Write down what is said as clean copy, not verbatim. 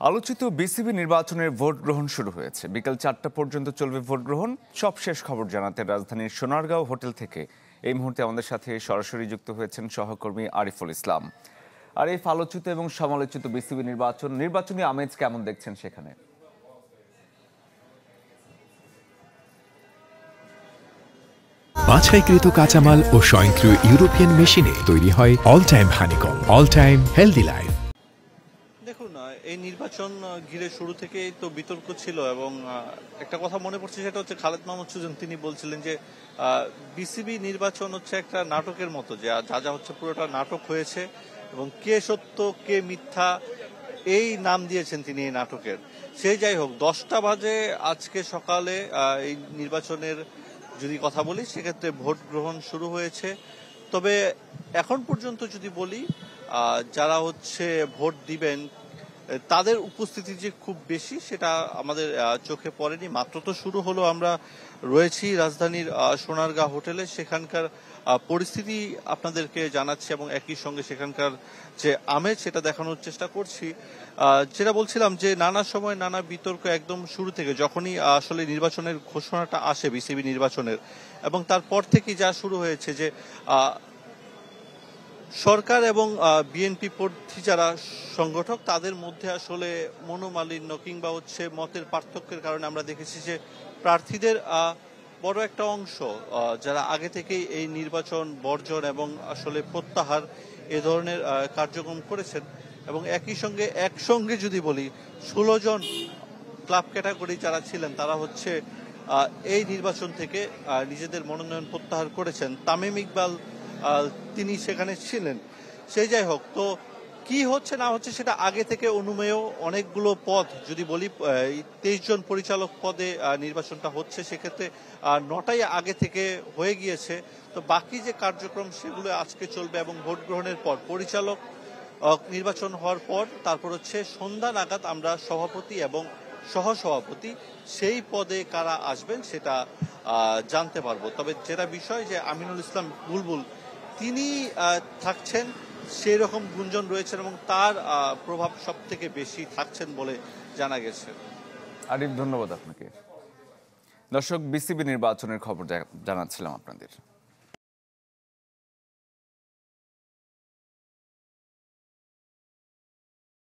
আলোচিত বিসিবি নির্বাচনের ভোট গ্রহণ শুরু হয়েছে। বিকেল 4টা পর্যন্ত চলবে ভোট গ্রহণ। সব শেষ খবর জানাতে রাজধানীর সোনারগাঁও হোটেল থেকে এই মুহূর্তে আমাদের সাথে সরাসরি যুক্ত হয়েছেন সহকর্মী আরিফুল ইসলাম। আরিফ, আলোচিত এবং সমালোচিত বিসিবি নির্বাচনী আমেজ কেমন দেখছেন সেখানে? বাছাইকৃত কাঁচামাল ও স্বয়ংক্রিয় ইউরোপিয়ান মেশিনে তৈরি হয় all time honeycomb, all time healthy life. দেখুন, এই নির্বাচন ঘিরে শুরু থেকেই তো বিতর্ক ছিল এবং একটা কথা মনে পড়ছে, সেটা হচ্ছে খালেদ মাহমুদ সুজন তিনি বলছিলেন যে বিসিবি নির্বাচন হচ্ছে একটা নাটকের মতো, যে যা যা হচ্ছে পুরোটা নাটক হয়েছে এবং কে সত্য কে মিথ্যা এই নাম দিয়েছেন তিনি এই নাটকের। সেই যাই হোক, 10টা বাজে আজকে সকালে এই নির্বাচনের যদি কথা বলি সেক্ষেত্রে ভোট গ্রহণ শুরু হয়েছে। তবে এখন পর্যন্ত যদি বলি, যারা হচ্ছে ভোট দিবেন তাদের উপস্থিতি যে খুব বেশি সেটা আমাদের চোখে পড়েনি। মাত্র তো শুরু হলো, আমরা রয়েছি রাজধানীর সোনারগাঁ হোটেলে, সেখানকার পরিস্থিতি আপনাদেরকে জানাচ্ছি এবং একই সঙ্গে সেখানকার যে আমেজ সেটা দেখানোর চেষ্টা করছি। যেটা বলছিলাম যে নানা সময় নানা বিতর্ক একদম শুরু থেকে, যখনই আসলে নির্বাচনের ঘোষণাটা আসে বিসিবি নির্বাচনের, এবং তারপর থেকেই যা শুরু হয়েছে যে সরকার এবং বিএনপি প্রার্থী যারা সংগঠক তাদের মধ্যে আসলে মনোমালিন্য কিংবা হচ্ছে মতের পার্থক্যের কারণে আমরা দেখেছি যে প্রার্থীদের বড় একটা অংশ যারা আগে থেকেই এই নির্বাচন বর্জন এবং আসলে প্রত্যাহার এ ধরনের কার্যক্রম করেছেন। এবং একসঙ্গে যদি বলি 16 জন ক্লাব ক্যাটাগরি যারা ছিলেন তারা হচ্ছে এই নির্বাচন থেকে নিজেদের মনোনয়ন প্রত্যাহার করেছেন। তামিম ইকবাল তিনি সেখানে ছিলেন। সেই যাই হোক, তো কি হচ্ছে না হচ্ছে সেটা আগে থেকে অনুমেয়। অনেকগুলো পদ যদি বলি, 23 জন পরিচালক পদে নির্বাচনটা হচ্ছে, সেক্ষেত্রে 9টাই আগে থেকে হয়ে গিয়েছে। তো বাকি যে কার্যক্রম সেগুলো আজকে চলবে এবং ভোট গ্রহণের পর পরিচালক নির্বাচন হওয়ার পর তারপর হচ্ছে সন্ধ্যা নাগাদ আমরা সভাপতি এবং সহসভাপতি সেই পদে কারা আসবেন সেটা জানতে পারবো। তবে যেটা বিষয় যে আমিনুল ইসলাম বুলবুল তিনি থাকছেন সেই রকম গুঞ্জন রয়েছে এবং তার প্রভাব সব থেকে বেশি থাকছেন বলে জানা গেছে। আরিফ, ধন্যবাদ আপনাকে। দর্শক, বিসিবি নির্বাচনের খবর জানাচ্ছিলাম আপনাদের।